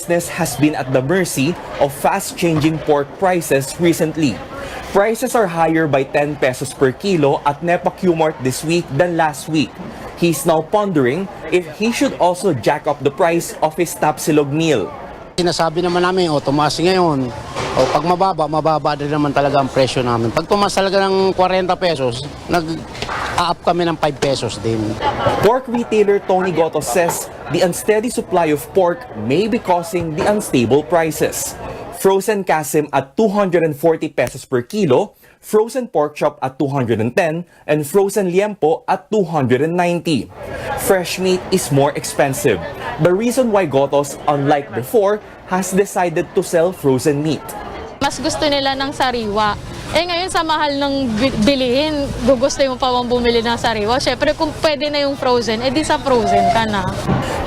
business has been at the mercy of fast-changing pork prices recently. Prices are higher by 10 pesos per kilo at Nepa Q-Mart this week than last week. He's now pondering if he should also jack up the price of his Tapsilog meal. Sinasabi naman namin, tumaas ngayon. Pag mababa din naman talaga ang presyo namin. Pag tumaas talaga ng 40 pesos, nag-up kami ng 5 pesos din. Pork retailer Tony Goto says the unsteady supply of pork may be causing the unstable prices. Frozen kasim at 240 pesos per kilo, frozen pork chop at 210, and frozen liempo at 290. Fresh meat is more expensive. The reason why Gotos, unlike before, has decided to sell frozen meat. Mas gusto nila ng sariwa. Ngayon sa mahal ng bilihin, gusto mo pa bang bumili ng sariwa? Syempre kung pwede na yung frozen, edi sa frozen ka na.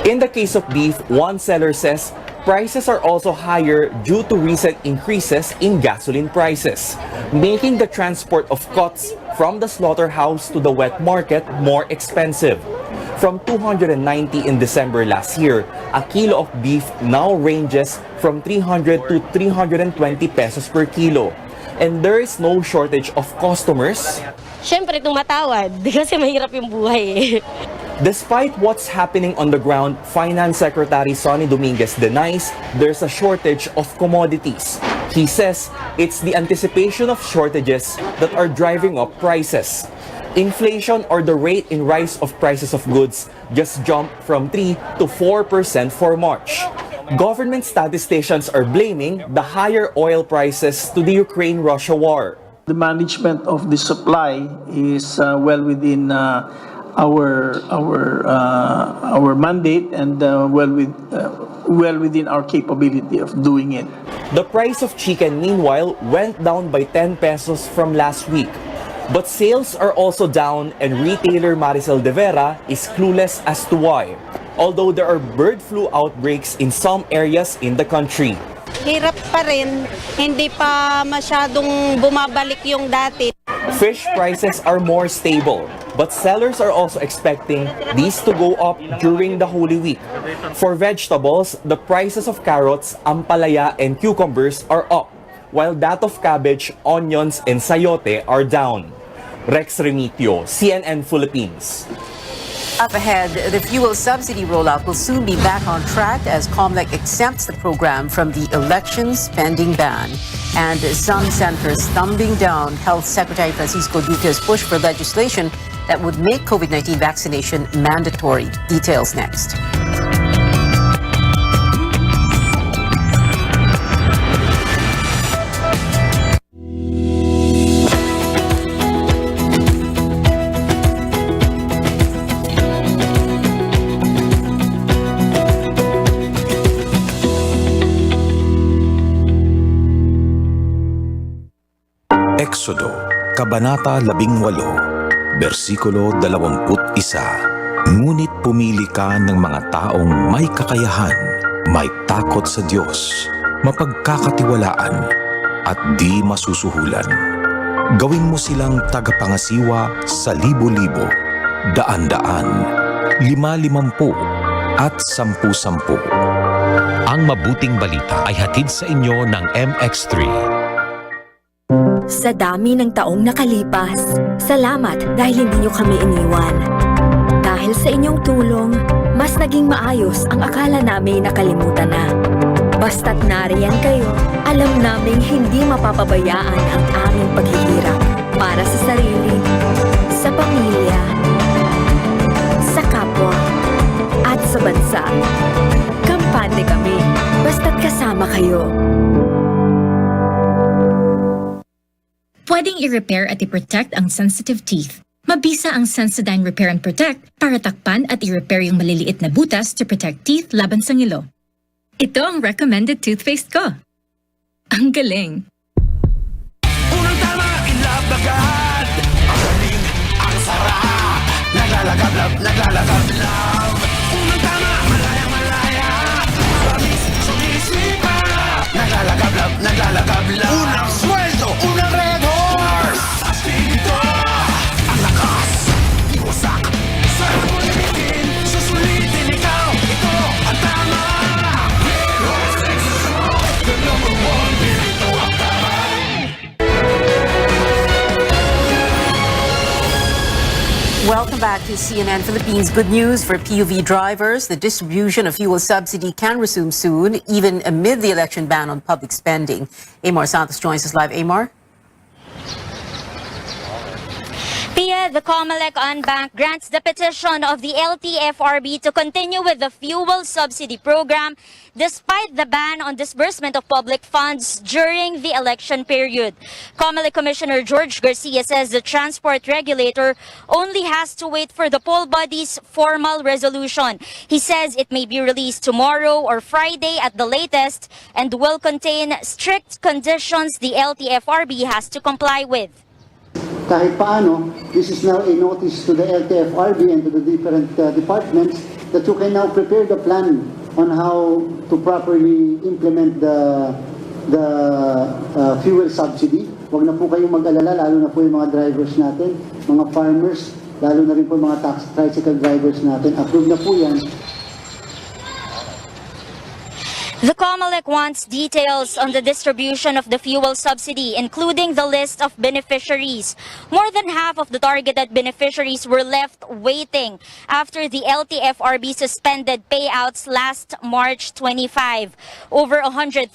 In the case of beef, one seller says prices are also higher due to recent increases in gasoline prices, making the transport of cuts from the slaughterhouse to the wet market more expensive. From 290 in December last year, a kilo of beef now ranges from 300 to 320 pesos per kilo. And there is no shortage of customers. Siyempre, tumatawad kasi mahirap yung buhay. Despite what's happening on the ground, Finance Secretary Sonny Dominguez denies there's a shortage of commodities. He says it's the anticipation of shortages that are driving up prices. Inflation, or the rate in rise of prices of goods, just jumped from 3 to 4% for March. Government statisticians are blaming the higher oil prices to the Ukraine-Russia war. The management of the supply is well within our mandate and well within our capability of doing it. The price of chicken, meanwhile, went down by 10 pesos from last week. But sales are also down, and retailer Maricel De Vera is clueless as to why, although there are bird flu outbreaks in some areas in the country. Hirap pa rin, hindi pa masyadong bumabalik yung dati. Fish prices are more stable, but sellers are also expecting these to go up during the Holy Week. For vegetables, the prices of carrots, ampalaya, and cucumbers are up, while that of cabbage, onions, and sayote are down. Rex Remitio, CNN Philippines. Up ahead, the fuel subsidy rollout will soon be back on track as COMELEC exempts the program from the election spending ban. And some senators thumbing down Health Secretary Francisco Duque's push for legislation that would make COVID-19 vaccination mandatory. Details next. Exodo, Kabanata 18, versikulo 21. Ngunit pumili ka ng mga taong may kakayahan, may takot sa Diyos, mapagkakatiwalaan, at di masusuhulan. Gawin mo silang tagapangasiwa sa libo-libo, daan-daan, 5-50, at 10-10. Ang mabuting balita ay hatid sa inyo ng MX3. Sa dami ng taong nakalipas, salamat dahil hindi niyo kami iniwan. Dahil sa inyong tulong, mas naging maayos ang akala namin nakalimutan na. Basta't nariyan kayo, alam naming hindi mapapabayaan ang aming paghihirap para sa sarili, sa pamilya, sa kapwa, at sa bansa. Kampante kami, basta't kasama kayo. Pwedeng i-repair at i-protect ang sensitive teeth. Mabisa ang Sensodyne Repair and Protect para takpan at i-repair yung maliliit na butas to protect teeth laban sa ngilo. Ito ang recommended toothpaste ko. Ang galing! Unang tama, inlove agad. Ang galing, ang sarap. Naglalagab, love. Unang tama, malaya. Promise, sumisipa. Naglalagab, love. Unang sweldo, unang red horse. Espiritu, ang lakas. Iwasak, sarap mo limitin. Susulitin ikaw, ito ang tama. Red horse. Welcome back to CNN Philippines. Good news for PUV drivers. The distribution of fuel subsidy can resume soon, even amid the election ban on public spending. Amor Santos joins us live. Amor? Pia, the COMELEC Unbank grants the petition of the LTFRB to continue with the fuel subsidy program despite the ban on disbursement of public funds during the election period. COMELEC Commissioner George Garcia says the transport regulator only has to wait for the poll body's formal resolution. He says it may be released tomorrow or Friday at the latest and will contain strict conditions the LTFRB has to comply with. Kahit paano, this is now a notice to the LTFRB and to the different departments that you can now prepare the plan on how to properly implement the fuel subsidy. Huwag na po kayong mag-alala, lalo na po yung mga drivers natin, mga farmers, lalo na rin po yung mga tricycle drivers natin. Approve na po yan. The COMELEC wants details on the distribution of the fuel subsidy, including the list of beneficiaries. More than half of the targeted beneficiaries were left waiting after the LTFRB suspended payouts last March 25. Over 100,000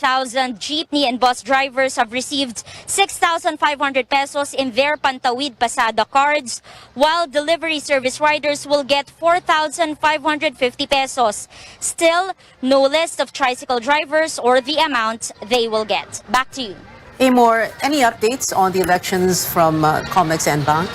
jeepney and bus drivers have received 6,500 pesos in their Pantawid Pasada cards, while delivery service riders will get 4,550 pesos. Still, no list of tricycle drivers or the amount they will get. Back to you. Amor, any updates on the elections from COMEX and Bank?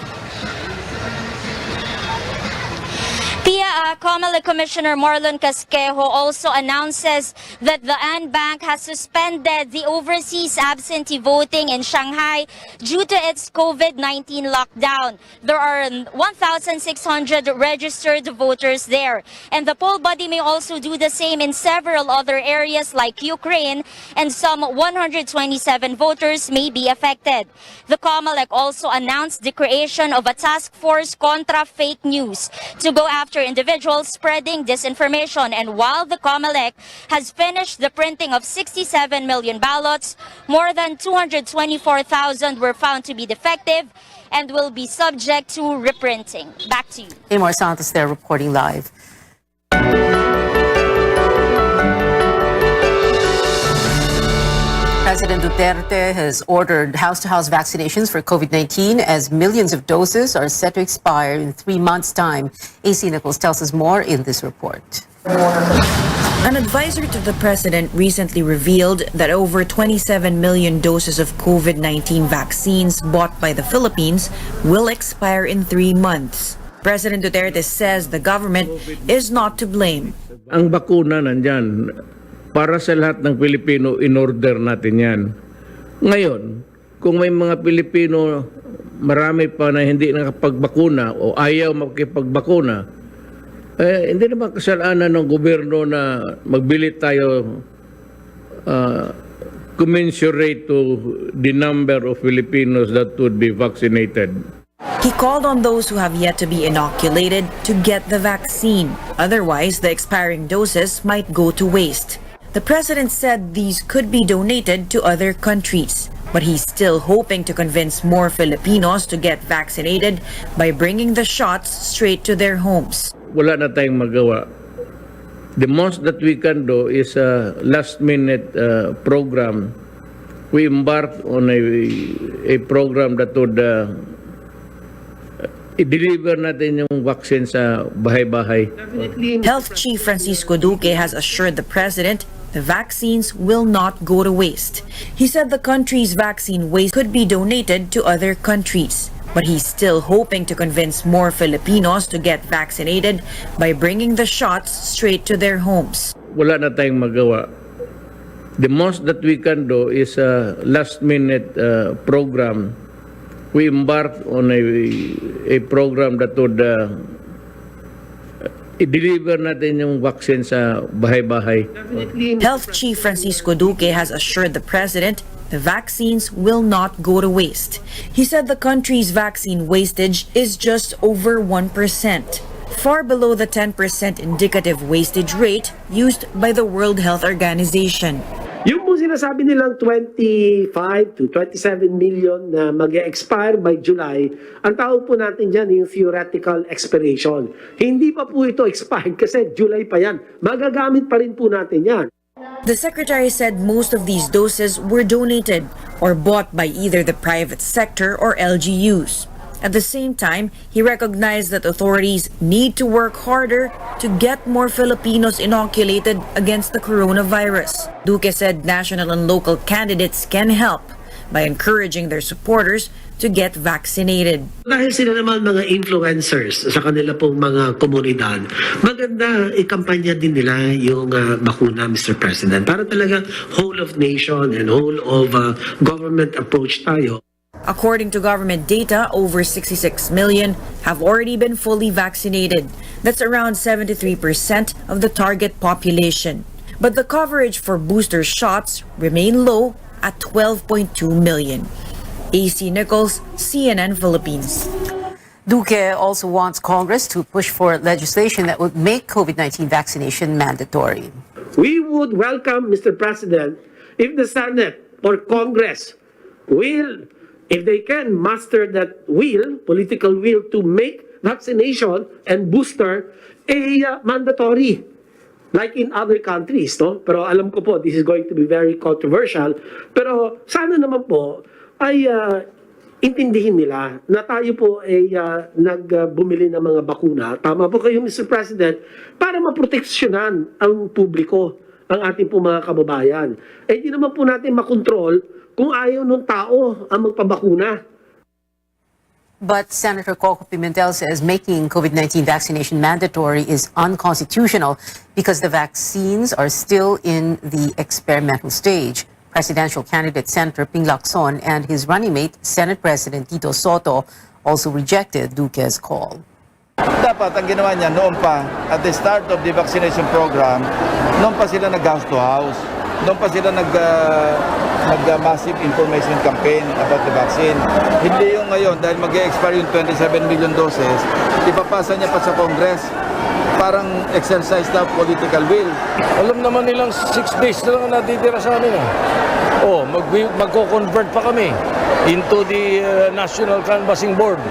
Pia, COMELEC Commissioner Marlon Casquejo also announces that the ANBank has suspended the overseas absentee voting in Shanghai due to its COVID-19 lockdown. There are 1,600 registered voters there, and the poll body may also do the same in several other areas like Ukraine, and some 127 voters may be affected. The COMELEC also announced the creation of a task force contra fake news to go after individuals spreading disinformation. And while the COMELEC has finished the printing of 67 million ballots, more than 224,000 were found to be defective and will be subject to reprinting. Back to you. Amor Santos there reporting live. President Duterte has ordered house-to-house vaccinations for COVID-19 as millions of doses are set to expire in 3 months' time. AC Nichols tells us more in this report. An advisor to the president recently revealed that over 27 million doses of COVID-19 vaccines bought by the Philippines will expire in 3 months. President Duterte says the government is not to blame. Ang bakuna nandyan. Para sa lahat ng Pilipino, in-order natin yan. Ngayon, kung may mga Pilipino, marami pa na hindi nakapagbakuna o ayaw makipagbakuna, hindi naman kasalanan ng gobyerno na magbili tayo commensurate to the number of Filipinos that would be vaccinated. He called on those who have yet to be inoculated to get the vaccine. Otherwise, the expiring doses might go to waste. The president said these could be donated to other countries, but he's still hoping to convince more Filipinos to get vaccinated by bringing the shots straight to their homes. Wala na tayong magawa. The most that we can do is a last-minute program. We embarked on a program that would i-deliver natin yung vaccine sa bahay-bahay. Health Chief Francisco Duque has assured the president the vaccines will not go to waste. He said the country's vaccine waste could be donated to other countries, but he's still hoping to convince more Filipinos to get vaccinated by bringing the shots straight to their homes. Wala na tayong magawa. The most that we can do is a last-minute program. We embarked on a program that would i-deliver natin yung vaccine sa bahay-bahay. Health Chief Francisco Duque has assured the president the vaccines will not go to waste. He said the country's vaccine wastage is just over 1%, far below the 10% indicative wastage rate used by the World Health Organization. Yung po sinasabi nilang 25 to 27 million na mag-expire by July, ang tawag po natin dyan yung theoretical expiration. Hindi pa po ito expired kasi July pa yan. Magagamit pa rin po natin yan. The secretary said most of these doses were donated or bought by either the private sector or LGUs. At the same time, he recognized that authorities need to work harder to get more Filipinos inoculated against the coronavirus. Duque said national and local candidates can help by encouraging their supporters to get vaccinated. Dahil sila naman mga influencers sa kanila pong mga komunidad, maganda ikampanya din nila yung bakuna, Mr. President, para talaga whole of nation and whole of government approach tayo. According to government data, over 66 million have already been fully vaccinated. That's around 73% of the target population. But the coverage for booster shots remain low at 12.2 million. AC Nichols, CNN Philippines. Duque also wants Congress to push for legislation that would make COVID-19 vaccination mandatory. We would welcome, Mr. President, if the Senate or Congress will, if they can muster that will, political will, to make vaccination and booster mandatory, like in other countries, no? Pero alam ko po, this is going to be very controversial. Pero sana naman po ay intindihin nila na tayo po ay nagbumili ng mga bakuna. Tama po kayo, Mr. President, para maproteksyonan ang publiko, ang ating po mga kababayan. Eh di naman po natin makontrol kung ayaw ng tao ang magpabakuna. But Senator Coco Pimentel says making COVID-19 vaccination mandatory is unconstitutional because the vaccines are still in the experimental stage. Presidential candidate Senator Ping Lacson and his running mate, Senate President Tito Soto, also rejected Duque's call. Dapat ang ginawa niya noon pa, at the start of the vaccination program, noon pa sila nag-house to house. Noon pa sila nag-massive information campaign about the vaccine. Hindi yung ngayon, dahil mag-expire yung 27 million doses, ipapasa niya pa sa Congress. Parang exercise na political will. Alam naman nilang 6 days na lang natitira sa amin. Magko-convert pa kami into the National Canvassing Board.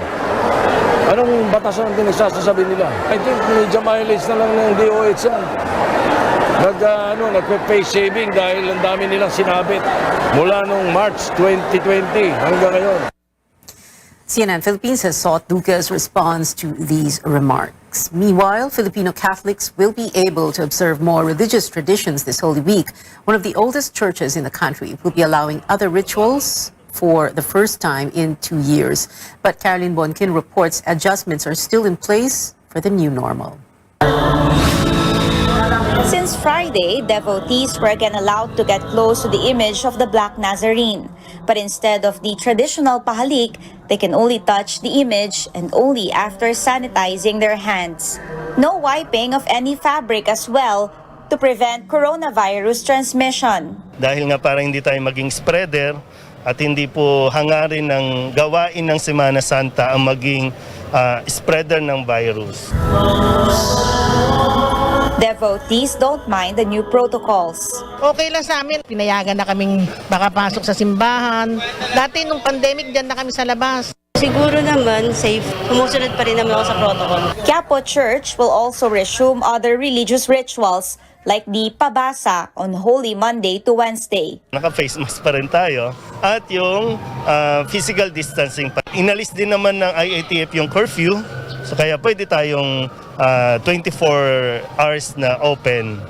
Anong batasan ang pinagsasasabi nila? I think media mileage na lang ng DOH yan. Nagpe-face saving dahil ang dami nilang sinabit mula nung March 2020 hanggang ngayon. CNN Philippines has sought Duque's response to these remarks. Meanwhile, Filipino Catholics will be able to observe more religious traditions this Holy Week. One of the oldest churches in the country will be allowing other rituals for the first time in 2 years. But Caroline Bonkin reports adjustments are still in place for the new normal. Since Friday, devotees were again allowed to get close to the image of the Black Nazarene. But instead of the traditional pahalik, they can only touch the image and only after sanitizing their hands. No wiping of any fabric as well to prevent coronavirus transmission. Dahil nga para hindi tayo maging spreader at hindi po hangarin ng gawain ng Semana Santa ang maging spreader ng virus. Devotees don't mind the new protocols. Okay lang sa amin. Pinayagan na kaming makapasok sa simbahan. Dati nung pandemic, dyan na kami sa labas. Siguro naman, safe. Sumusunod pa rin naman ako sa protocol. Quiapo Church will also resume other religious rituals like the pabasa on Holy Monday to Wednesday. Naka-face mask pa rin tayo at yung physical distancing pa. Inalis din naman ng IATF yung curfew, so kaya pwede tayong 24 hours na open.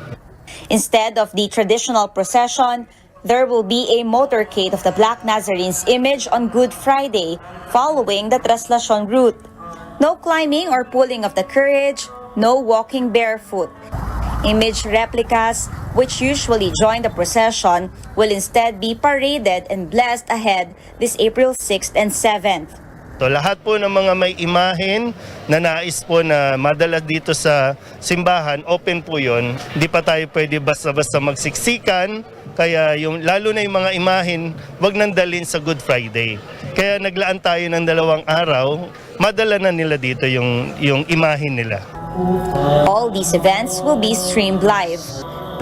Instead of the traditional procession, there will be a motorcade of the Black Nazarene's image on Good Friday following the Traslacion route. No climbing or pulling of the carriage, no walking barefoot. Image replicas, which usually join the procession, will instead be paraded and blessed ahead this April 6th and 7th. So lahat po ng mga may imahen na nais po na madala dito sa simbahan, open po yon. Hindi pa tayo pwede basta-basta magsiksikan, kaya lalo na yung mga imahen, wag nang dalhin sa Good Friday. Kaya naglaan tayo ng 2 araw, madala na nila dito yung imahen nila. All these events will be streamed live.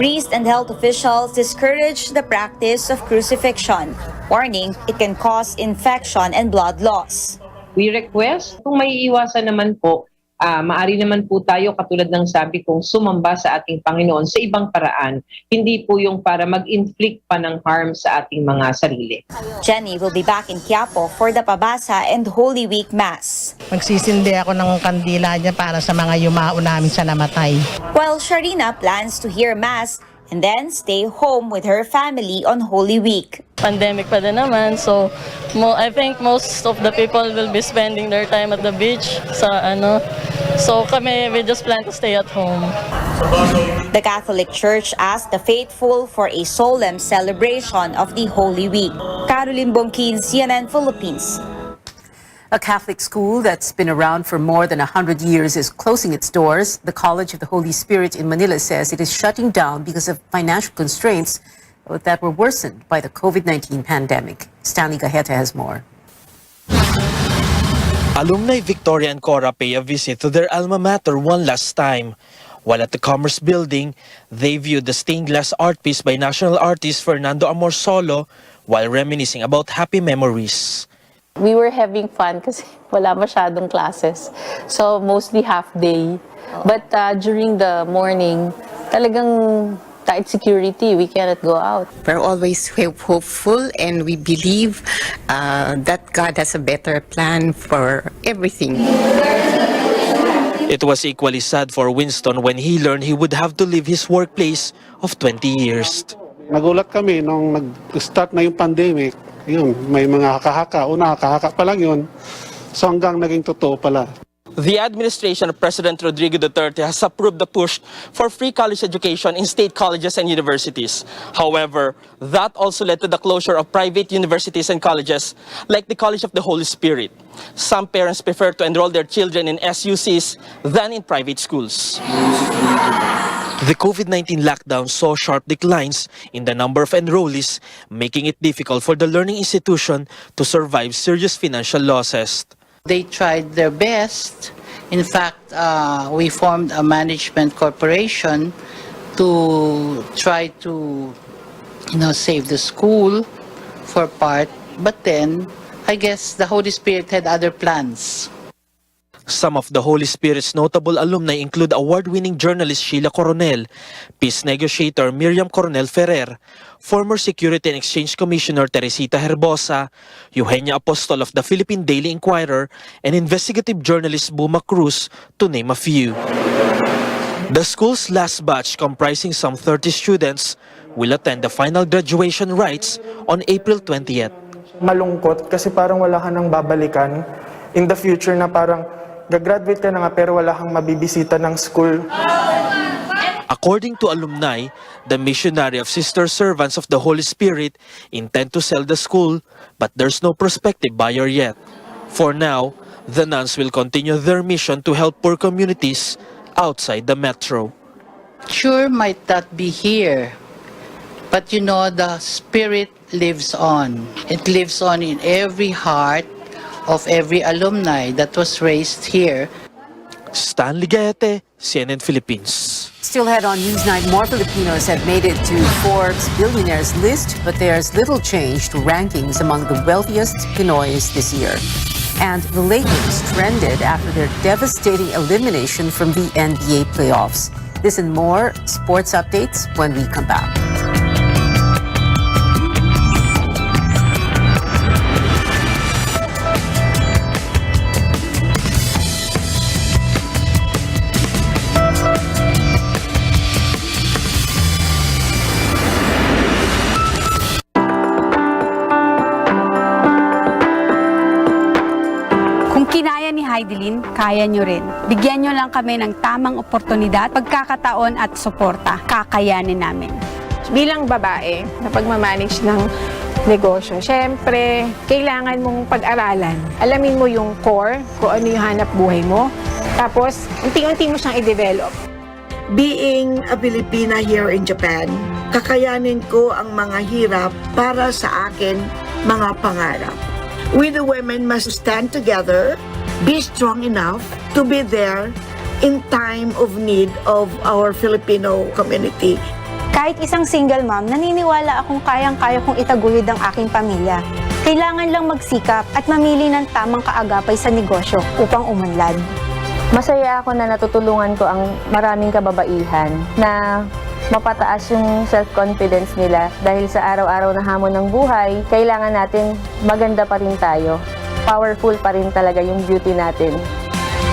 Priests and health officials discourage the practice of crucifixion, warning it can cause infection and blood loss. We request, kung may iwasan naman po, maari naman po tayo, katulad ng sabi kong, sumamba sa ating Panginoon sa ibang paraan. Hindi po yung para mag-inflict pa ng harm sa ating mga sarili. Jenny will be back in Quiapo for the Pabasa and Holy Week Mass. Magsisindi ako ng kandila niya para sa mga yumao namin sa namatay. While Sharina plans to hear Mass and then stay home with her family on Holy Week. Pandemic pa din naman, so I think most of the people will be spending their time at the beach so kami, we just plan to stay at home. The Catholic Church asked the faithful for a solemn celebration of the Holy Week. Caroline Bongkin, CNN Philippines. A Catholic school that's been around for more than 100 years is closing its doors. The College of the Holy Spirit in Manila says it is shutting down because of financial constraints that were worsened by the COVID-19 pandemic. Stanley Gaheta has more. Alumni Victoria and Cora pay a visit to their alma mater one last time. While at the Commerce Building, they viewed the stained glass art piece by national artist Fernando Amorsolo while reminiscing about happy memories. We were having fun kasi wala masyadong classes. So mostly half day. But during the morning, talagang tight security, we cannot go out. We're always hopeful and we believe that God has a better plan for everything. It was equally sad for Winston when he learned he would have to leave his workplace of 20 years. Nagulat kami nung nag-start na yung pandemic. Yun, may mga haka-haka. Una, haka-haka pa lang yun. So hanggang naging totoo pala. The administration of President Rodrigo Duterte has approved the push for free college education in state colleges and universities. However, that also led to the closure of private universities and colleges like the College of the Holy Spirit. Some parents prefer to enroll their children in SUCs than in private schools. The COVID-19 lockdown saw sharp declines in the number of enrollees, making it difficult for the learning institution to survive serious financial losses. They tried their best. In fact, we formed a management corporation to try to, save the school for part. But then, I guess the Holy Spirit had other plans. Some of the Holy Spirit's notable alumni include award-winning journalist Sheila Coronel, peace negotiator Miriam Coronel Ferrer, former Security and Exchange Commissioner Teresita Herbosa, Eugenia Apostol of the Philippine Daily Inquirer, and investigative journalist Buma Cruz, to name a few. The school's last batch, comprising some 30 students, will attend the final graduation rites on April 20th. Malungkot kasi parang wala ka nang babalikan in the future na parang gagraduate ka na nga pero wala kang mabibisita ng school. According to alumni, the missionary of Sister Servants of the Holy Spirit intend to sell the school, but there's no prospective buyer yet. For now, the nuns will continue their mission to help poor communities outside the metro. Sure might not be here, but the Spirit lives on. It lives on in every heart of every alumni that was raised here. Stanley Gaete, CNN Philippines. Still ahead on News 9, more Filipinos have made it to Forbes billionaires list, but there's little change to rankings among the wealthiest Pinoys this year. And the Lakers trended after their devastating elimination from the NBA playoffs. This and more sports updates when we come back. Kinaya ni Heidelin, kaya nyo rin. Bigyan nyo lang kami ng tamang oportunidad, pagkakataon at suporta. Kakayanin namin. Bilang babae na pagmamanage ng negosyo, syempre, kailangan mong pag-aralan. Alamin mo yung core, kung ano yung hanap buhay mo. Tapos, unti-unti mo siyang i-develop. Being a Filipina here in Japan, kakayanin ko ang mga hirap para sa akin mga pangarap. We the women must stand together, be strong enough to be there in time of need of our Filipino community. Kahit isang single mom, naniniwala akong kayang-kaya kong itaguyod ang aking pamilya. Kailangan lang magsikap at mamili ng tamang kaagapay sa negosyo upang umunlad. Masaya ako na natutulungan ko ang maraming kababaihan na mapataas yung self-confidence nila dahil sa araw-araw na hamon ng buhay, kailangan natin maganda pa rin tayo. Powerful pa rin talaga yung beauty natin.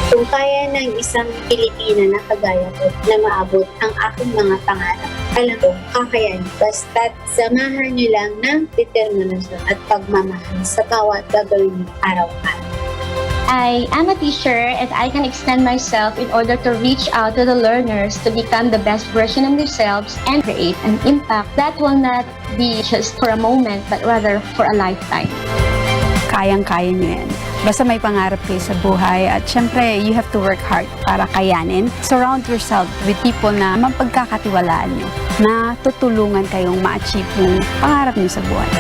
Kung kaya ng isang Pilipina na kagaya ko na maabot ang aking mga pangarap, alam ko, kakayan. Basta't samahan niyo lang ng determinasyon at pagmamahal sa bawat gagawin niyo araw-araw. I am a teacher and I can extend myself in order to reach out to the learners to become the best version of themselves and create an impact that will not be just for a moment but rather for a lifetime. Kayang-kaya nyo yan. Basta may pangarap kayo sa buhay at syempre, you have to work hard para kayanin. Surround yourself with people na mapagkakatiwalaan nyo, na tutulungan kayong ma-achieve yung pangarap nyo sa buhay.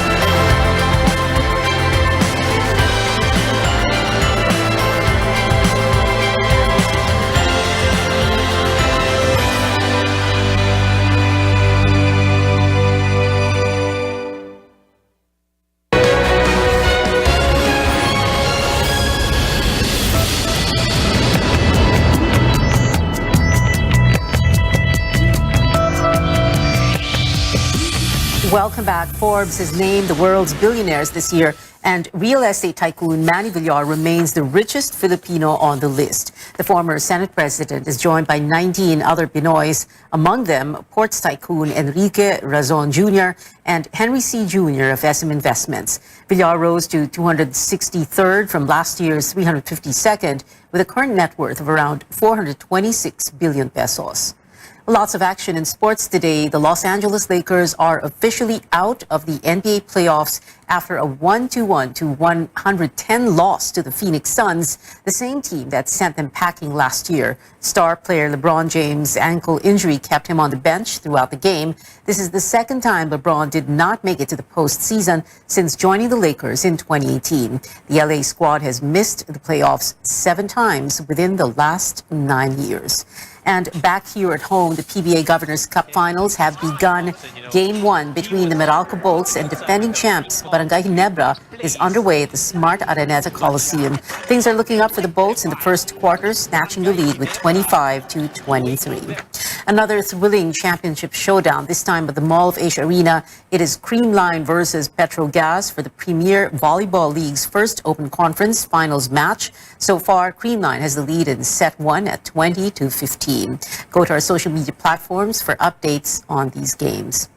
Welcome back. Forbes has named the world's billionaires this year, and real estate tycoon Manny Villar remains the richest Filipino on the list. The former Senate president is joined by 19 other Pinoys, among them ports tycoon Enrique Razon Jr. and Henry C. Jr. of SM Investments. Villar rose to 263rd from last year's 352nd with a current net worth of around 426 billion pesos. Lots of action in sports today. The Los Angeles Lakers are officially out of the NBA playoffs after a 1-1 to 110 loss to the Phoenix Suns, the same team that sent them packing last year. Star player LeBron James' ankle injury kept him on the bench throughout the game. This is the second time LeBron did not make it to the postseason since joining the Lakers in 2018. The LA squad has missed the playoffs 7 times within the last 9 years. And back here at home, the PBA Governors Cup Finals have begun. Game 1 between the Meralco Bolts and defending champs Barangay Ginebra is underway at the Smart Araneta Coliseum. Things are looking up for the Bolts in the first quarter, snatching the lead with 25-23. Another thrilling championship showdown, this time at the Mall of Asia Arena. It is Creamline versus Petrogas for the Premier Volleyball League's first Open Conference Finals match. So far, Creamline has the lead in set 1 at 20-15. Go to our social media platforms for updates on these games.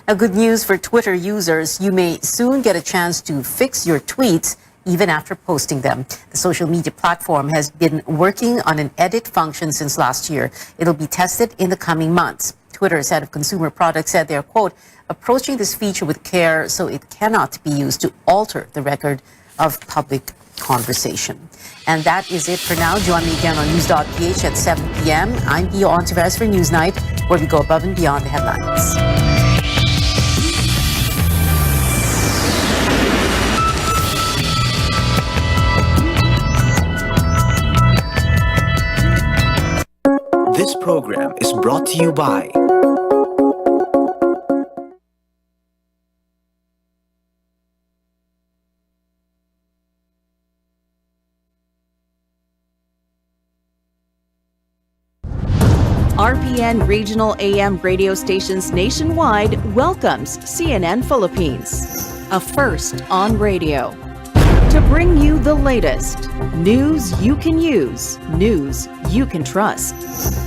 Now, good news for Twitter users. You may soon get a chance to fix your tweets even after posting them. The social media platform has been working on an edit function since last year. It'll be tested in the coming months. Twitter's head of consumer products said they're, quote, approaching this feature with care so it cannot be used to alter the record of public conversation. And that is it for now. Join me again on News.ph at 7 p.m. I'm Pio Ontiveros for Newsnight, where we go above and beyond the headlines. This program is brought to you by RPN Regional AM radio stations nationwide welcomes CNN Philippines, a first on radio. To bring you the latest news you can use, news you can trust.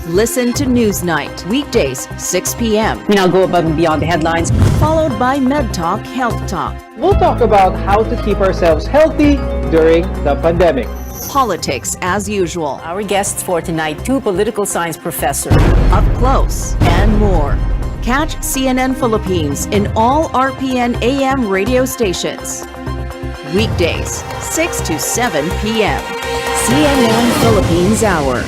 Listen to Newsnight, weekdays 6 p.m. We now go above and beyond the headlines. Followed by Med Talk, Health Talk. We'll talk about how to keep ourselves healthy during the pandemic. Politics as usual. Our guests for tonight, 2 political science professors. Up close and more. Catch CNN Philippines in all RPN AM radio stations. Weekdays, 6 to 7 p.m. CNN Philippines Hour.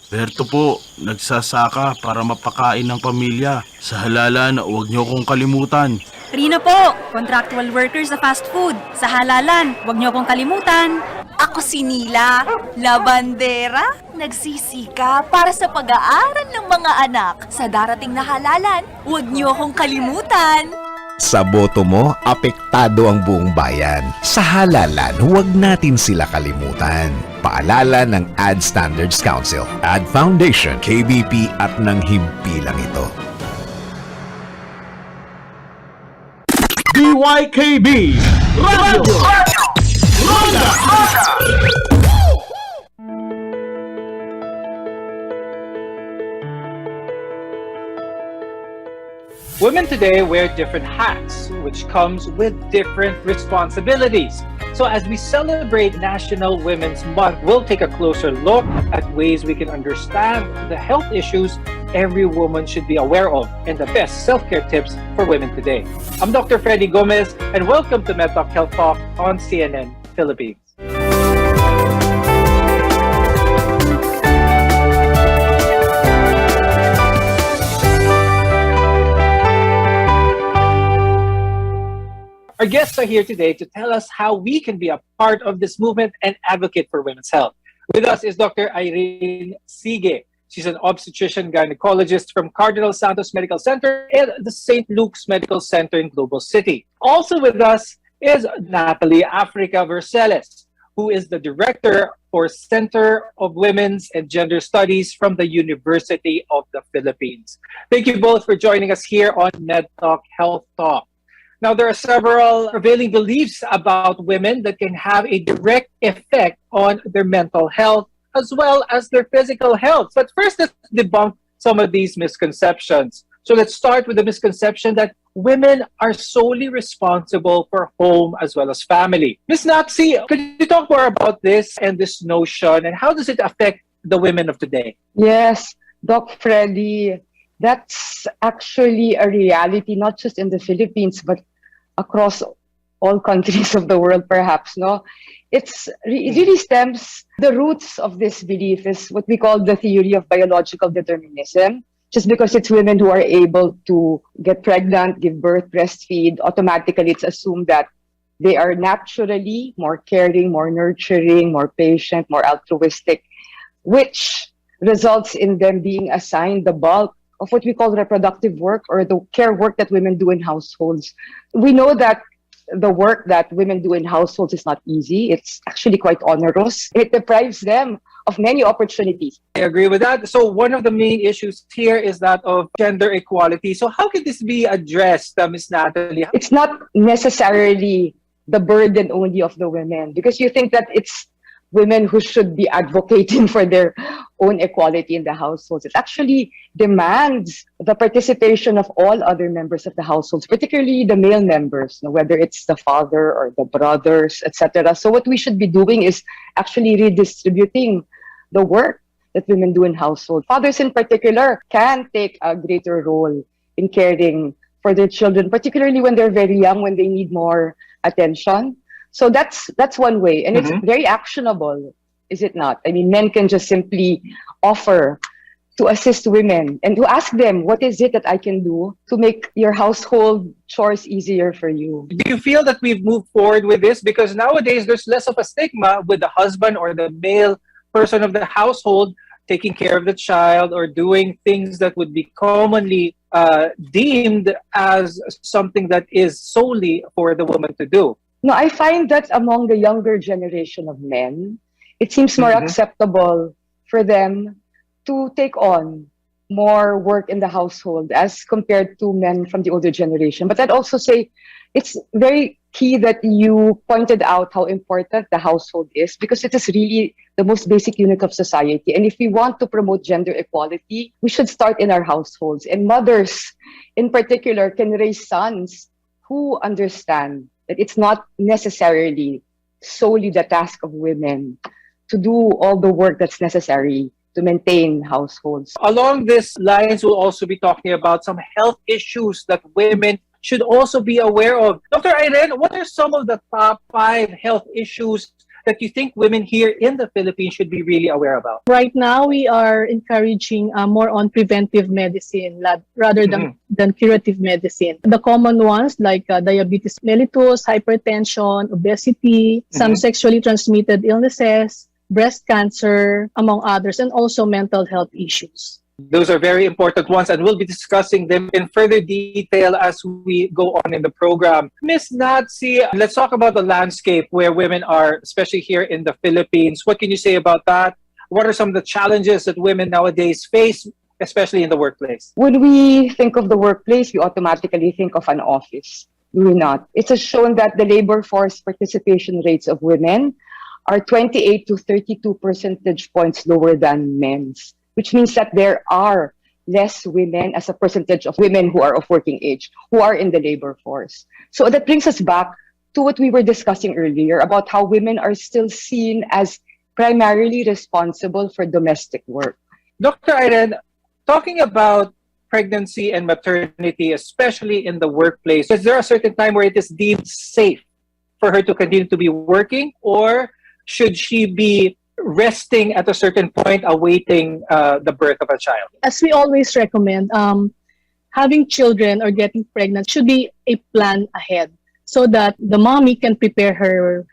Berto po, nagsasaka para mapakain ng pamilya. Sa halalan, huwag niyo kong kalimutan. Rino po, contractual workers sa fast food. Sa halalan, huwag niyo kong kalimutan. Ako si Nila, labandera, nagsisika para sa pag-aaral ng mga anak. Sa darating na halalan, huwag niyo akong kalimutan. Sa boto mo, apektado ang buong bayan. Sa halalan, huwag natin sila kalimutan. Paalala ng Ad Standards Council, Ad Foundation, KBP at ng himpilang ito. DYKB Radio Ronda. Women today wear different hats, which comes with different responsibilities. So as we celebrate National Women's Month, we'll take a closer look at ways we can understand the health issues every woman should be aware of and the best self-care tips for women today. I'm Dr. Freddy Gomez, and welcome to MedTalk Health Talk on CNN Philippines. Our guests are here today to tell us how we can be a part of this movement and advocate for women's health. With us is Dr. Irene Sige. She's an obstetrician gynecologist from Cardinal Santos Medical Center and the St. Luke's Medical Center in Global City. Also with us is Natalie Africa Verceles, who is the Director for Center of Women's and Gender Studies from the University of the Philippines. Thank you both for joining us here on MedTalk Health Talk. Now, there are several prevailing beliefs about women that can have a direct effect on their mental health as well as their physical health. But first, let's debunk some of these misconceptions. So let's start with the misconception that women are solely responsible for home as well as family. Ms. Napsi, could you talk more about this and this notion, and how does it affect the women of today? Yes, Doc Freddy, that's actually a reality, not just in the Philippines, but across all countries of the world, perhaps, no? It really stems, the roots of this belief is what we call the theory of biological determinism. Just because it's women who are able to get pregnant, give birth, breastfeed, automatically it's assumed that they are naturally more caring, more nurturing, more patient, more altruistic, which results in them being assigned the bulk of what we call reproductive work or the care work that women do in households. We know that the work that women do in households is not easy. It's actually quite onerous. It deprives them of many opportunities. I agree with that. So one of the main issues here is that of gender equality. So how can this be addressed, Ms. Natalie? It's not necessarily the burden only of the women, because you think that it's women who should be advocating for their own equality in the households. It actually demands the participation of all other members of the households, particularly the male members, whether it's the father or the brothers, etc. So what we should be doing is actually redistributing the work that women do in households. Fathers in particular can take a greater role in caring for their children, particularly when they're very young, when they need more attention. So that's one way, and it's very actionable, is it not? I mean, men can just simply offer to assist women and to ask them, what is it that I can do to make your household chores easier for you? Do you feel that we've moved forward with this? Because nowadays there's less of a stigma with the husband or the male person of the household taking care of the child or doing things that would be commonly deemed as something that is solely for the woman to do. No, I find that among the younger generation of men, it seems more acceptable for them to take on more work in the household as compared to men from the older generation. But I'd also say it's very key that you pointed out how important the household is, because it is really the most basic unit of society. And if we want to promote gender equality, we should start in our households. And mothers, in particular, can raise sons who understand that it's not necessarily solely the task of women to do all the work that's necessary to maintain households. Along these lines, we'll also be talking about some health issues that women should also be aware of. Dr. Irene, what are some of the top 5 health issues that you think women here in the Philippines should be really aware about? Right now, we are encouraging more on preventive medicine rather than curative medicine. The common ones like diabetes mellitus, hypertension, obesity, some sexually transmitted illnesses, breast cancer, among others, and also mental health issues. Those are very important ones, and we'll be discussing them in further detail as we go on in the program. Ms. Natsi, let's talk about the landscape where women are, especially here in the Philippines. What can you say about that? What are some of the challenges that women nowadays face, especially in the workplace? When we think of the workplace, we automatically think of an office. Do we not? It has shown that the labor force participation rates of women are 28 to 32 percentage points lower than men's, which means that there are less women as a percentage of women who are of working age, who are in the labor force. So that brings us back to what we were discussing earlier about how women are still seen as primarily responsible for domestic work. Dr. Irene, talking about pregnancy and maternity, especially in the workplace, is there a certain time where it is deemed safe for her to continue to be working, or should she be resting at a certain point, awaiting the birth of a child? As we always recommend, having children or getting pregnant should be a plan ahead so that the mommy can prepare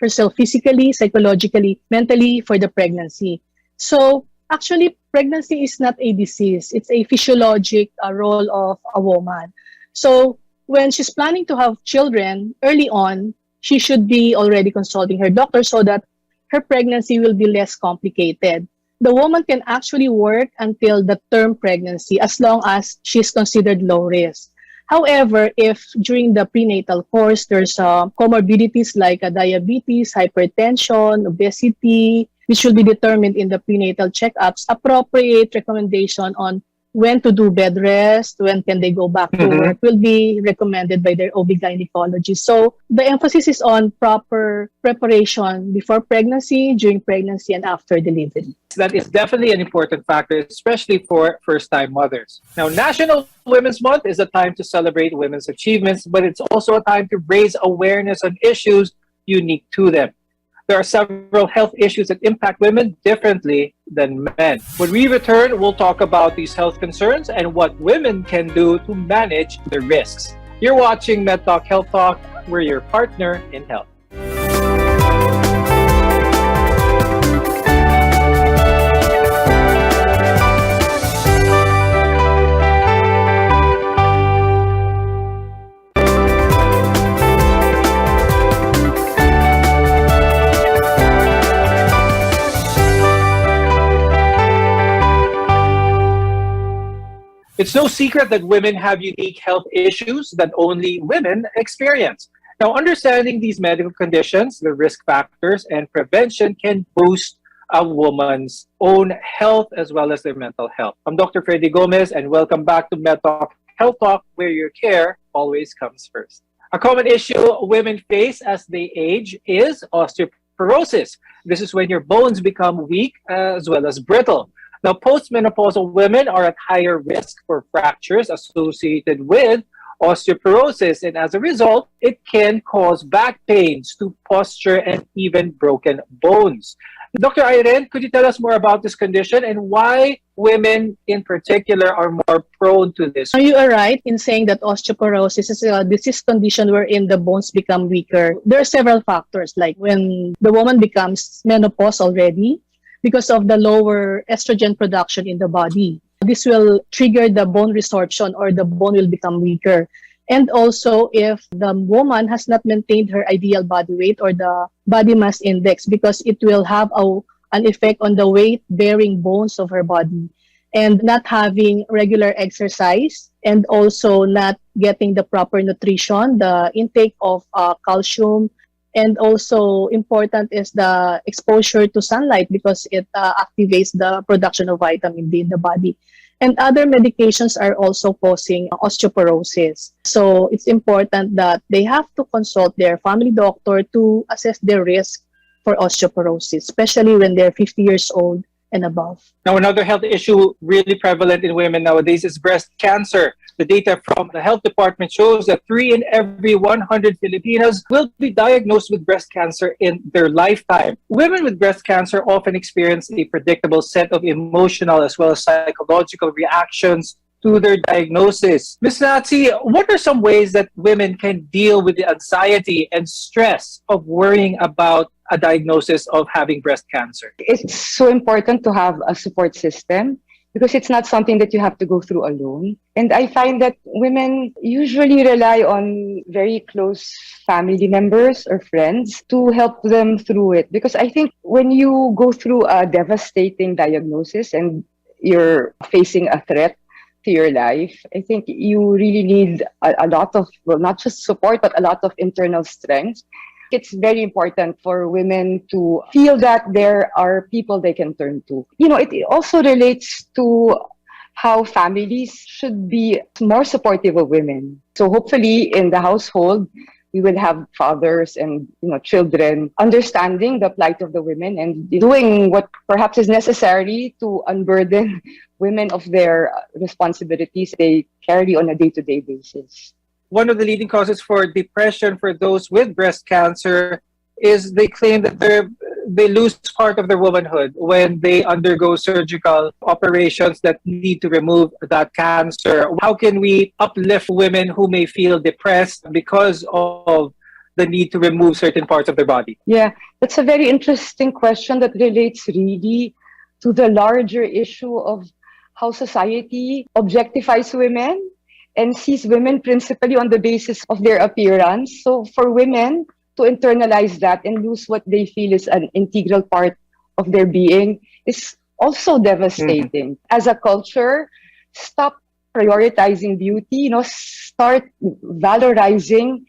herself physically, psychologically, mentally for the pregnancy. So actually, pregnancy is not a disease. It's a physiologic role of a woman. So when she's planning to have children early on, she should be already consulting her doctor so that her pregnancy will be less complicated. The woman can actually work until the term pregnancy as long as she's considered low risk. However, if during the prenatal course, there's comorbidities like diabetes, hypertension, obesity, which will be determined in the prenatal checkups, appropriate recommendation on when to do bed rest, when can they go back to work, will be recommended by their OB-gynecologist. So the emphasis is on proper preparation before pregnancy, during pregnancy, and after delivery. That is definitely an important factor, especially for first-time mothers. Now, National Women's Month is a time to celebrate women's achievements, but it's also a time to raise awareness on issues unique to them. There are several health issues that impact women differently than men. When we return, we'll talk about these health concerns and what women can do to manage the risks. You're watching MedTalk Health Talk. We're your partner in health. It's no secret that women have unique health issues that only women experience. Now, understanding these medical conditions, the risk factors, and prevention can boost a woman's own health as well as their mental health. I'm Dr. Freddy Gomez, and welcome back to MedTalk Health Talk, where your care always comes first. A common issue women face as they age is osteoporosis. This is when your bones become weak as well as brittle. Now, postmenopausal women are at higher risk for fractures associated with osteoporosis, and as a result, it can cause back pains, to posture, and even broken bones. Dr. Irene, could you tell us more about this condition and why women in particular are more prone to this? You are right in saying that osteoporosis is a disease condition wherein the bones become weaker. There are several factors, like when the woman becomes menopause already, because of the lower estrogen production in the body. This will trigger the bone resorption, or the bone will become weaker. And also if the woman has not maintained her ideal body weight or the body mass index, because it will have an effect on the weight-bearing bones of her body. And not having regular exercise, and also not getting the proper nutrition, the intake of calcium. And also important is the exposure to sunlight, because it activates the production of vitamin D in the body. And other medications are also causing osteoporosis. So it's important that they have to consult their family doctor to assess their risk for osteoporosis, especially when they're 50 years old and above. Now, another health issue really prevalent in women nowadays is breast cancer. The data from the health department shows that 3 in every 100 Filipinos will be diagnosed with breast cancer in their lifetime. Women with breast cancer often experience a predictable set of emotional as well as psychological reactions to their diagnosis. Ms. Nazi, what are some ways that women can deal with the anxiety and stress of worrying about a diagnosis of having breast cancer? It's so important to have a support system because it's not something that you have to go through alone. And I find that women usually rely on very close family members or friends to help them through it. Because I think when you go through a devastating diagnosis and you're facing a threat to your life, I think you really need a lot of, well, not just support, but a lot of internal strength. It's very important for women to feel that there are people they can turn to. You know, it also relates to how families should be more supportive of women. So hopefully in the household, we will have fathers and children understanding the plight of the women and doing what perhaps is necessary to unburden women of their responsibilities they carry on a day-to-day basis. One of the leading causes for depression for those with breast cancer is they claim that they lose part of their womanhood when they undergo surgical operations that need to remove that cancer. How can we uplift women who may feel depressed because of the need to remove certain parts of their body? Yeah, that's a very interesting question that relates really to the larger issue of how society objectifies women and sees women principally on the basis of their appearance. So for women to internalize that and lose what they feel is an integral part of their being is also devastating. As a culture, stop prioritizing beauty, start valorizing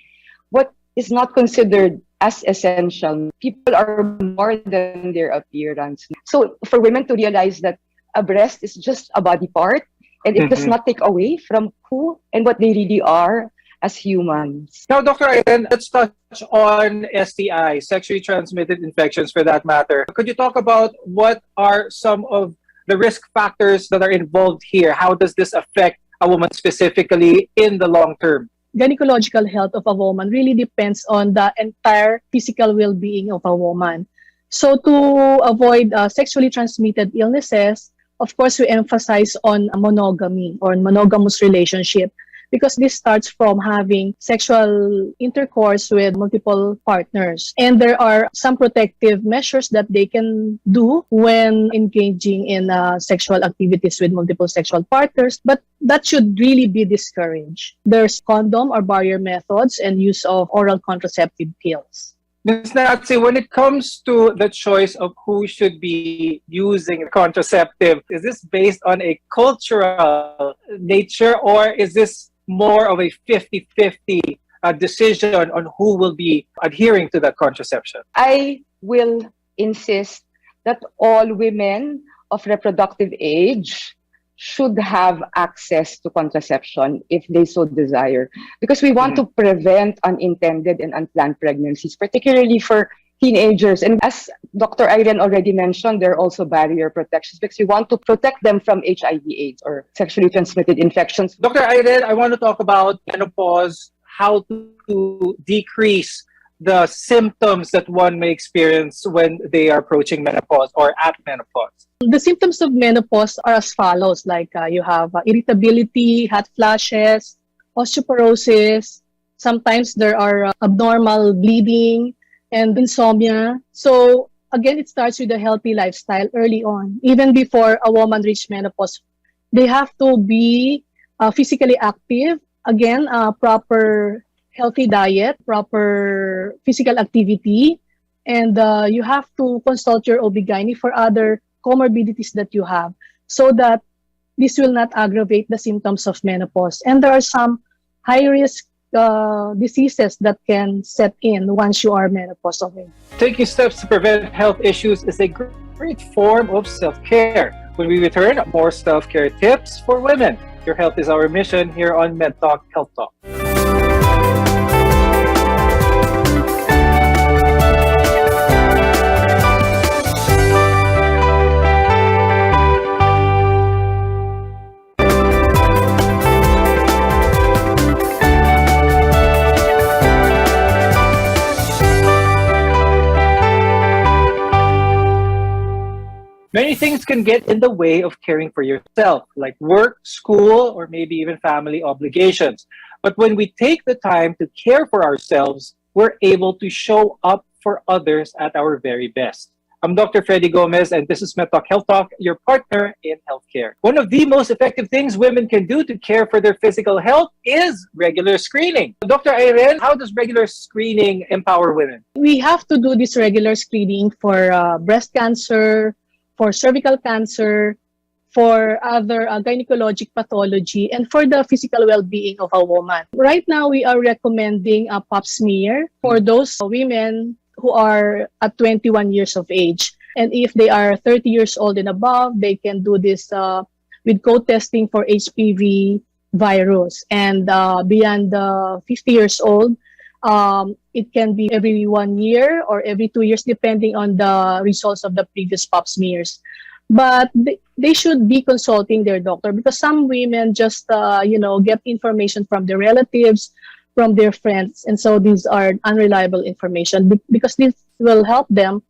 what is not considered as essential. People are more than their appearance. So for women to realize that a breast is just a body part, and it does not take away from who and what they really are as humans. Now, Dr. Irene, let's touch on STI, sexually transmitted infections for that matter. Could you talk about what are some of the risk factors that are involved here? How does this affect a woman specifically in the long term? Gynecological health of a woman really depends on the entire physical well-being of a woman. So to avoid sexually transmitted illnesses, of course, we emphasize on monogamy or monogamous relationship because this starts from having sexual intercourse with multiple partners. And there are some protective measures that they can do when engaging in sexual activities with multiple sexual partners, but that should really be discouraged. There's condom or barrier methods and use of oral contraceptive pills. Ms. Nazi, when it comes to the choice of who should be using contraceptive, is this based on a cultural nature or is this more of a 50-50 decision on who will be adhering to that contraception? I will insist that all women of reproductive age should have access to contraception if they so desire. Because we want to prevent unintended and unplanned pregnancies, particularly for teenagers. And as Dr. Irene already mentioned, there are also barrier protections because we want to protect them from HIV/AIDS or sexually transmitted infections. Dr. Irene, I want to talk about menopause, how to decrease the symptoms that one may experience when they are approaching menopause or at menopause. The symptoms of menopause are as follows, like you have irritability, hot flashes, osteoporosis. Sometimes there are abnormal bleeding and insomnia. So again, it starts with a healthy lifestyle early on. Even before a woman reaches menopause, they have to be physically active. Again, proper healthy diet, proper physical activity, and you have to consult your OB/GYN for other comorbidities that you have so that this will not aggravate the symptoms of menopause. And there are some high-risk diseases that can set in once you are menopausal. Taking steps to prevent health issues is a great form of self-care. When we return, more self-care tips for women. Your health is our mission here on MedTalk Health Talk. Many things can get in the way of caring for yourself, like work, school, or maybe even family obligations. But when we take the time to care for ourselves, we're able to show up for others at our very best. I'm Dr. Freddy Gomez, and this is MedTalk Health Talk, your partner in healthcare. One of the most effective things women can do to care for their physical health is regular screening. Dr. Irene, how does regular screening empower women? We have to do this regular screening for breast cancer, for cervical cancer, for other gynecologic pathology, and for the physical well-being of a woman. Right now, we are recommending a pap smear for those women who are at 21 years of age. And if they are 30 years old and above, they can do this with co-testing for HPV virus. And beyond 50 years old, it can be every 1 year or every 2 years, depending on the results of the previous pap smears. But they should be consulting their doctor, because some women just, get information from their relatives, from their friends. And so these are unreliable information, because this will help them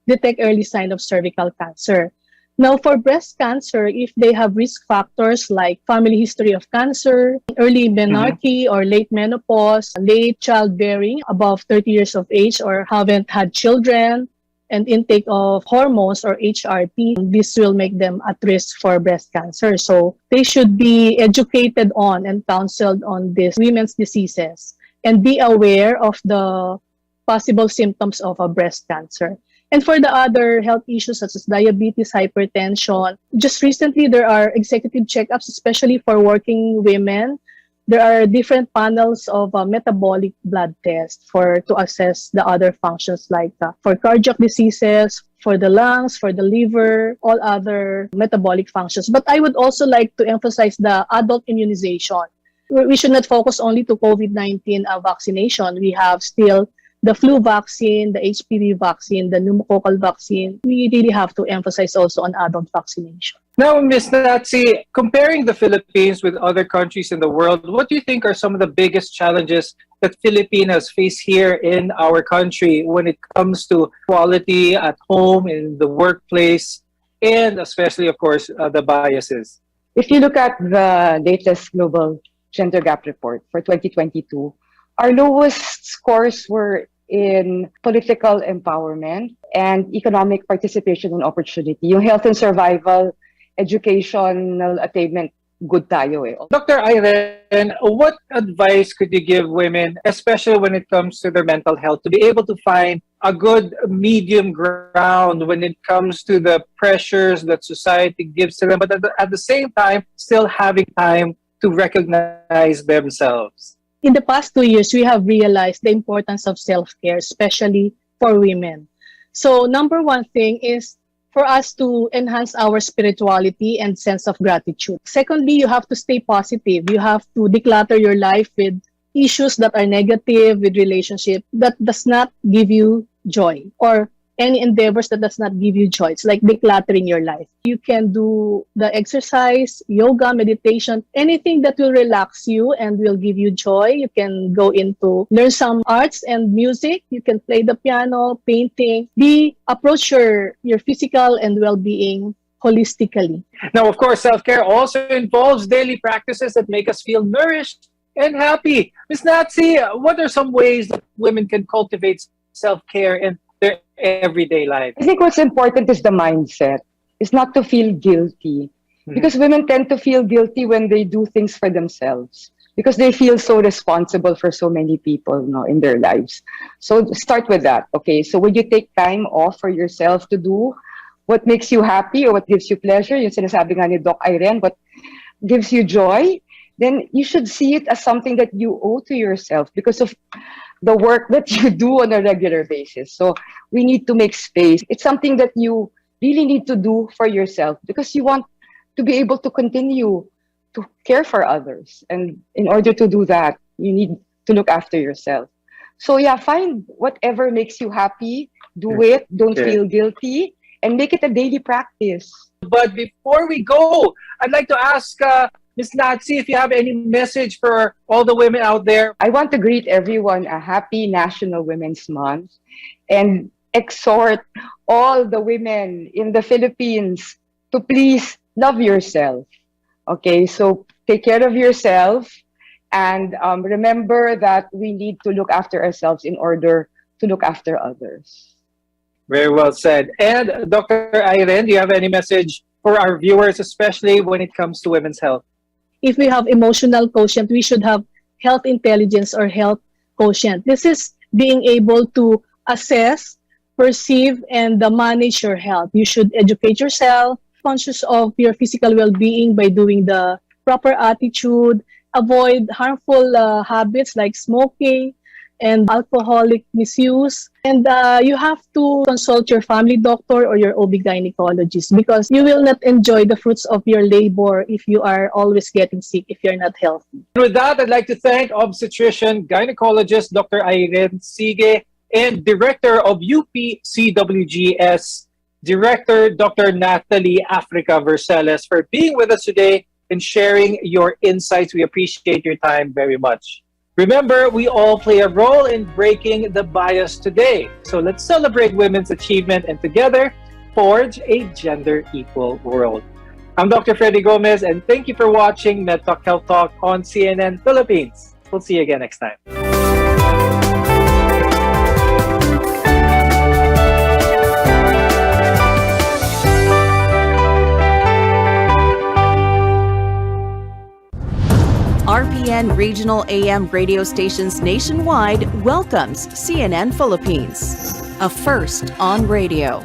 detect early sign of cervical cancer. Now, for breast cancer, if they have risk factors like family history of cancer, early menarche or late menopause, late childbearing, above 30 years of age, or haven't had children, and intake of hormones or HRT, this will make them at risk for breast cancer. So they should be educated on and counseled on these women's diseases and be aware of the possible symptoms of a breast cancer. And for the other health issues such as diabetes, hypertension, just recently there are executive checkups, especially for working women. There are different panels of metabolic blood tests to assess the other functions, like for cardiac diseases, for the lungs, for the liver, all other metabolic functions. But I would also like to emphasize the adult immunization. We should not focus only to COVID-19 vaccination. We have still the flu vaccine, the HPV vaccine, the pneumococcal vaccine. We really have to emphasize also on adult vaccination. Now, Ms. Natsi, comparing the Philippines with other countries in the world, what do you think are some of the biggest challenges that Filipinas face here in our country when it comes to equality at home, in the workplace, and especially, of course, the biases? If you look at the latest Global Gender Gap Report for 2022, our lowest scores were in political empowerment and economic participation and opportunity. Yung health and survival, educational attainment, good tayo eh. Dr. Irene, what advice could you give women, especially when it comes to their mental health, to be able to find a good medium ground when it comes to the pressures that society gives to them, but at the same time, still having time to recognize themselves? In the past 2 years, we have realized the importance of self-care, especially for women. So number one thing is for us to enhance our spirituality and sense of gratitude. Secondly, you have to stay positive. You have to declutter your life with issues that are negative, with relationship that does not give you joy, or any endeavors that does not give you joy. It's like decluttering your life. You can do the exercise, yoga, meditation, anything that will relax you and will give you joy. You can go into learn some arts and music. You can play the piano, painting. Approach your physical and well-being holistically. Now, of course, self-care also involves daily practices that make us feel nourished and happy. Ms. Natsi, what are some ways that women can cultivate self-care in their everyday life? I think what's important is the mindset. It's not to feel guilty. Because women tend to feel guilty when they do things for themselves, because they feel so responsible for so many people, in their lives. So start with that, okay? So when you take time off for yourself to do what makes you happy or what gives you pleasure, yung sinasabi nga ni Doc Irene, what gives you joy, then you should see it as something that you owe to yourself because of the work that you do on a regular basis. So we need to make space. It's something that you really need to do for yourself because you want to be able to continue to care for others. And in order to do that, you need to look after yourself. So yeah, find whatever makes you happy, do it, don't feel guilty, and make it a daily practice. But before we go, I'd like to ask Ms. Natsi, if you have any message for all the women out there. I want to greet everyone a happy National Women's Month. And exhort all the women in the Philippines to please love yourself. Okay, so take care of yourself, and remember that we need to look after ourselves in order to look after others. Very well said. And Dr. Irene, do you have any message for our viewers, especially when it comes to women's health? If we have emotional quotient, we should have health intelligence or health quotient. This is being able to assess, perceive, and manage your health. You should educate yourself, conscious of your physical well-being by doing the proper attitude, avoid harmful habits like smoking and alcoholic misuse. And you have to consult your family doctor or your OB-gynecologist, because you will not enjoy the fruits of your labor if you are always getting sick, if you're not healthy. With that, I'd like to thank obstetrician gynecologist Dr. Irene Sige and Director of UPCWGS, Director Dr. Natalie Africa Verceles, for being with us today and sharing your insights. We appreciate your time very much. Remember, we all play a role in breaking the bias today. So let's celebrate women's achievement and together forge a gender-equal world. I'm Dr. Freddy Gomez, and thank you for watching MedTalk Health Talk on CNN Philippines. We'll see you again next time. RPN Regional AM radio stations nationwide welcomes CNN Philippines, a first on radio.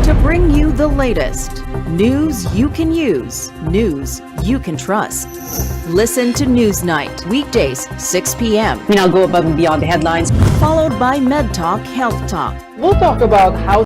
To bring you the latest news you can use, news you can trust. Listen to Newsnight, weekdays, 6 p.m. I'll go above and beyond the headlines. Followed by MedTalk Health Talk. We'll talk about how